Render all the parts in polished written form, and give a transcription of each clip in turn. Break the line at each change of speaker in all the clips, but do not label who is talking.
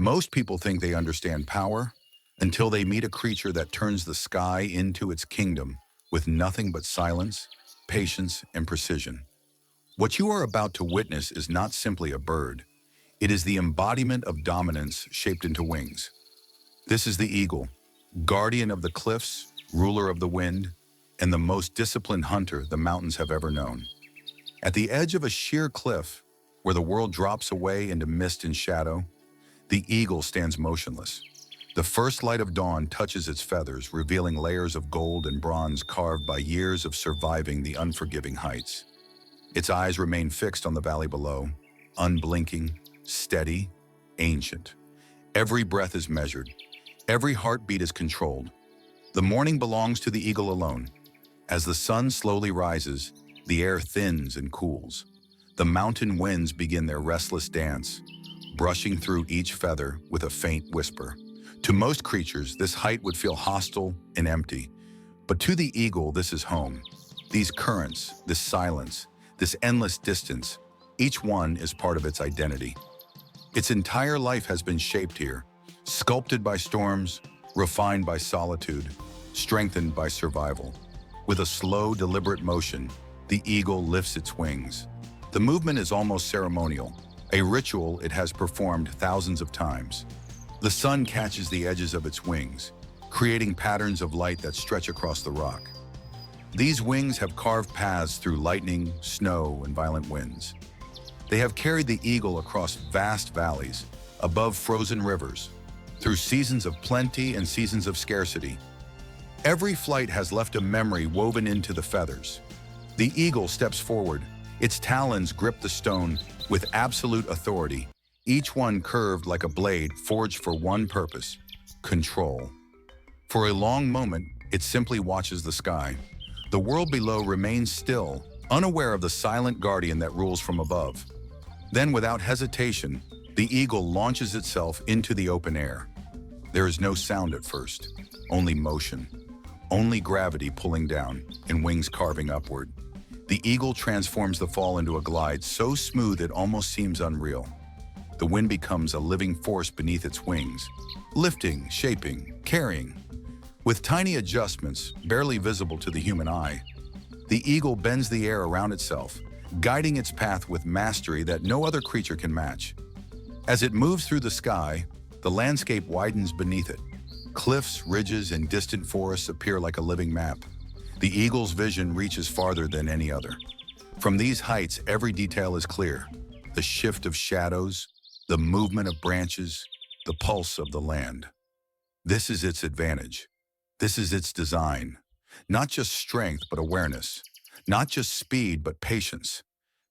Most people think they understand power until they meet a creature that turns the sky into its kingdom with nothing but silence, patience, and precision. What you are about to witness is not simply a bird. It is the embodiment of dominance shaped into wings. This is the eagle, guardian of the cliffs, ruler of the wind, and the most disciplined hunter the mountains have ever known. At the edge of a sheer cliff, where the world drops away into mist and shadow, the eagle stands motionless. The first light of dawn touches its feathers, revealing layers of gold and bronze carved by years of surviving the unforgiving heights. Its eyes remain fixed on the valley below, unblinking, steady, ancient. Every breath is measured. Every heartbeat is controlled. The morning belongs to the eagle alone. As the sun slowly rises, the air thins and cools. The mountain winds begin their restless dance, brushing through each feather with a faint whisper. To most creatures, this height would feel hostile and empty. But to the eagle, this is home. These currents, this silence, this endless distance, each one is part of its identity. Its entire life has been shaped here, sculpted by storms, refined by solitude, strengthened by survival. With a slow, deliberate motion, the eagle lifts its wings. The movement is almost ceremonial, a ritual it has performed thousands of times. The sun catches the edges of its wings, creating patterns of light that stretch across the rock. These wings have carved paths through lightning, snow, and violent winds. They have carried the eagle across vast valleys, above frozen rivers, through seasons of plenty and seasons of scarcity. Every flight has left a memory woven into the feathers. The eagle steps forward, its talons grip the stone with absolute authority, each one curved like a blade forged for one purpose: control. For a long moment, it simply watches the sky. The world below remains still, unaware of the silent guardian that rules from above. Then, without hesitation, the eagle launches itself into the open air. There is no sound at first, only motion, only gravity pulling down and wings carving upward. The eagle transforms the fall into a glide so smooth it almost seems unreal. The wind becomes a living force beneath its wings, lifting, shaping, carrying. With tiny adjustments, barely visible to the human eye, the eagle bends the air around itself, guiding its path with mastery that no other creature can match. As it moves through the sky, the landscape widens beneath it. Cliffs, ridges, and distant forests appear like a living map. The eagle's vision reaches farther than any other. From these heights, every detail is clear: the shift of shadows, the movement of branches, the pulse of the land. This is its advantage. This is its design. Not just strength, but awareness. Not just speed, but patience.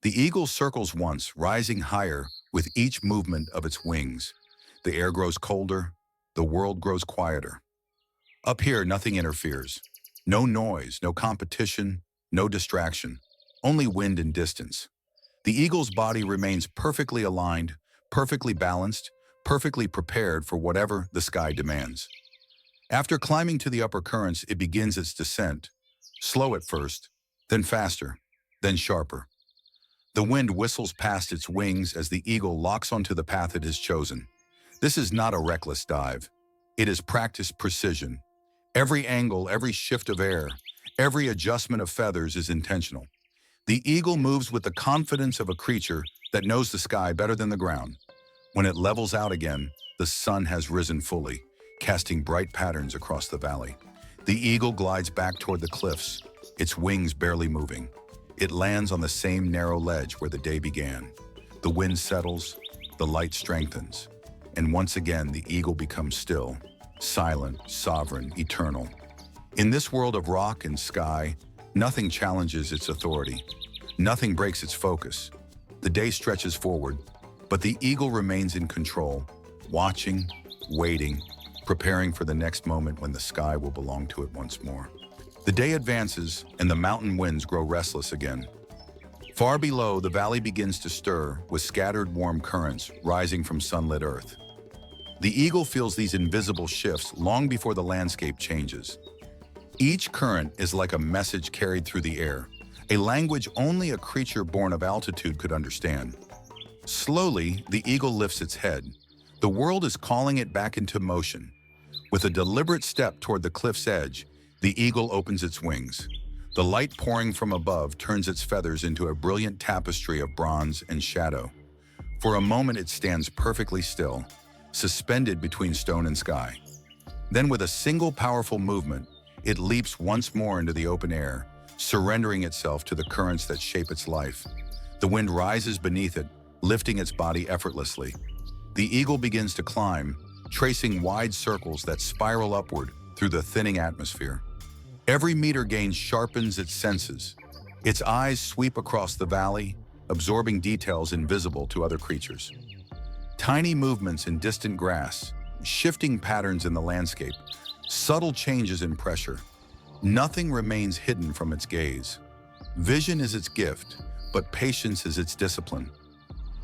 The eagle circles once, rising higher with each movement of its wings. The air grows colder, the world grows quieter. Up here, nothing interferes. No noise, no competition, no distraction, only wind and distance. The eagle's body remains perfectly aligned, perfectly balanced, perfectly prepared for whatever the sky demands. After climbing to the upper currents, it begins its descent, slow at first, then faster, then sharper. The wind whistles past its wings as the eagle locks onto the path it has chosen. This is not a reckless dive. It is practiced precision. Every angle, every shift of air, every adjustment of feathers is intentional. The eagle moves with the confidence of a creature that knows the sky better than the ground. When it levels out again, the sun has risen fully, casting bright patterns across the valley. The eagle glides back toward the cliffs, its wings barely moving. It lands on the same narrow ledge where the day began. The wind settles, the light strengthens, and once again the eagle becomes still, silent, sovereign, eternal. In this world of rock and sky, nothing challenges its authority. Nothing breaks its focus. The day stretches forward, but the eagle remains in control, watching, waiting, preparing for the next moment when the sky will belong to it once more. The day advances, and the mountain winds grow restless again. Far below, the valley begins to stir, with scattered warm currents rising from sunlit earth. The eagle feels these invisible shifts long before the landscape changes. Each current is like a message carried through the air, a language only a creature born of altitude could understand. Slowly, the eagle lifts its head. The world is calling it back into motion. With a deliberate step toward the cliff's edge, the eagle opens its wings. The light pouring from above turns its feathers into a brilliant tapestry of bronze and shadow. For a moment it stands perfectly still, suspended between stone and sky. Then with a single powerful movement, it leaps once more into the open air, surrendering itself to the currents that shape its life. The wind rises beneath it, lifting its body effortlessly. The eagle begins to climb, tracing wide circles that spiral upward through the thinning atmosphere. Every meter gain sharpens its senses. Its eyes sweep across the valley, absorbing details invisible to other creatures. Tiny movements in distant grass, shifting patterns in the landscape, subtle changes in pressure. Nothing remains hidden from its gaze. Vision is its gift, but patience is its discipline.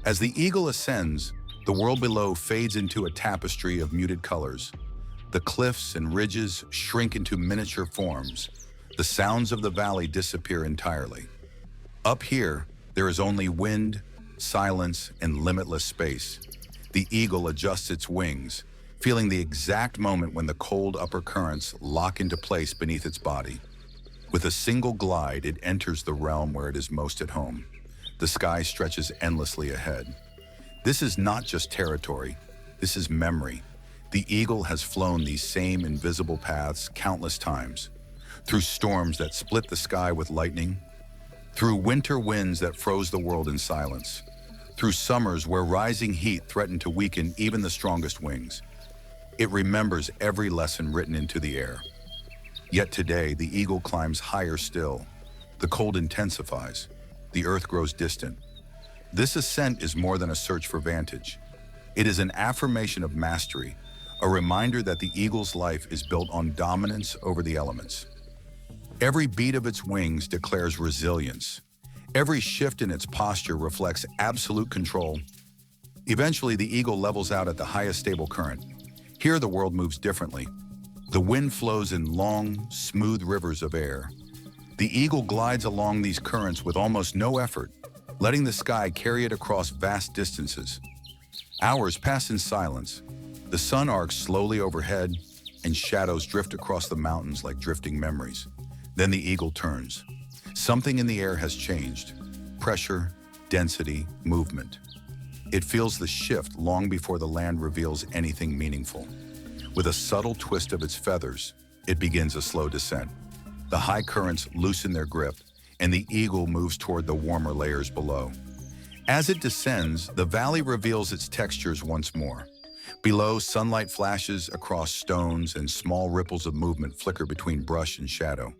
As the eagle ascends, the world below fades into a tapestry of muted colors. The cliffs and ridges shrink into miniature forms. The sounds of the valley disappear entirely. Up here, there is only wind, silence, and limitless space. The eagle adjusts its wings, feeling the exact moment when the cold upper currents lock into place beneath its body. With a single glide, it enters the realm where it is most at home. The sky stretches endlessly ahead. This is not just territory, this is memory. The eagle has flown these same invisible paths countless times, through storms that split the sky with lightning, through winter winds that froze the world in silence, through summers where rising heat threatened to weaken even the strongest wings. It remembers every lesson written into the air. Yet today, the eagle climbs higher still. The cold intensifies. The earth grows distant. This ascent is more than a search for vantage. It is an affirmation of mastery, a reminder that the eagle's life is built on dominance over the elements. Every beat of its wings declares resilience. Every shift in its posture reflects absolute control. Eventually, the eagle levels out at the highest stable current. Here, the world moves differently. The wind flows in long, smooth rivers of air. The eagle glides along these currents with almost no effort, letting the sky carry it across vast distances. Hours pass in silence. The sun arcs slowly overhead, and shadows drift across the mountains like drifting memories. Then the eagle turns. Something in the air has changed. Pressure, density, movement. It feels the shift long before the land reveals anything meaningful. With a subtle twist of its feathers, it begins a slow descent. The high currents loosen their grip, and the eagle moves toward the warmer layers below. As it descends, the valley reveals its textures once more. Below, sunlight flashes across stones and small ripples of movement flicker between brush and shadow.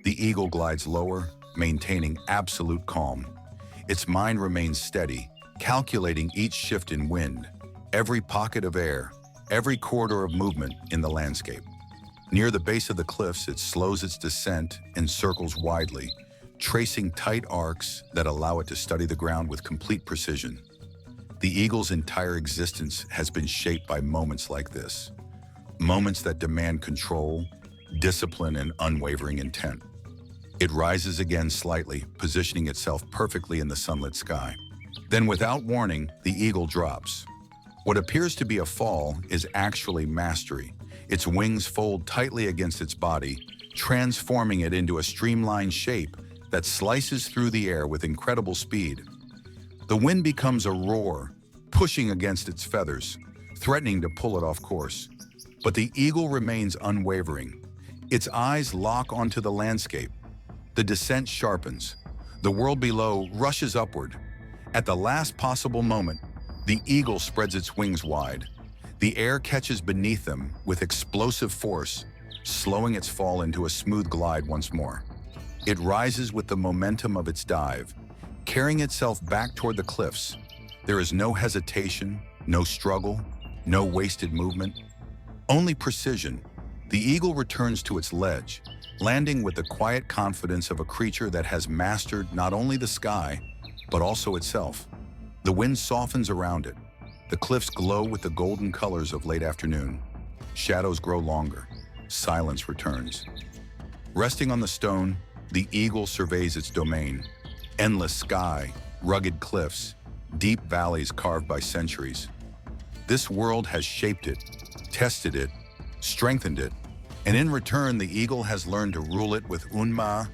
The eagle glides lower, maintaining absolute calm. Its mind remains steady, calculating each shift in wind, every pocket of air, every corridor of movement in the landscape. Near the base of the cliffs, it slows its descent and circles widely, tracing tight arcs that allow it to study the ground with complete precision. The eagle's entire existence has been shaped by moments like this, moments that demand control, discipline, and unwavering intent. It rises again slightly, positioning itself perfectly in the sunlit sky. Then, without warning, the eagle drops. What appears to be a fall is actually mastery. Its wings fold tightly against its body, transforming it into a streamlined shape that slices through the air with incredible speed. The wind becomes a roar, pushing against its feathers, threatening to pull it off course. But the eagle remains unwavering. Its eyes lock onto the landscape. The descent sharpens. The world below rushes upward. At the last possible moment, the eagle spreads its wings wide. The air catches beneath them with explosive force, slowing its fall into a smooth glide once more. It rises with the momentum of its dive, carrying itself back toward the cliffs. There is no hesitation, no struggle, no wasted movement, only precision. The eagle returns to its ledge, landing with the quiet confidence of a creature that has mastered not only the sky, but also itself. The wind softens around it. The cliffs glow with the golden colors of late afternoon. Shadows grow longer. Silence returns. Resting on the stone, the eagle surveys its domain. Endless sky, rugged cliffs, deep valleys carved by centuries. This world has shaped it, tested it, strengthened it, and in return the eagle has learned to rule it with unma,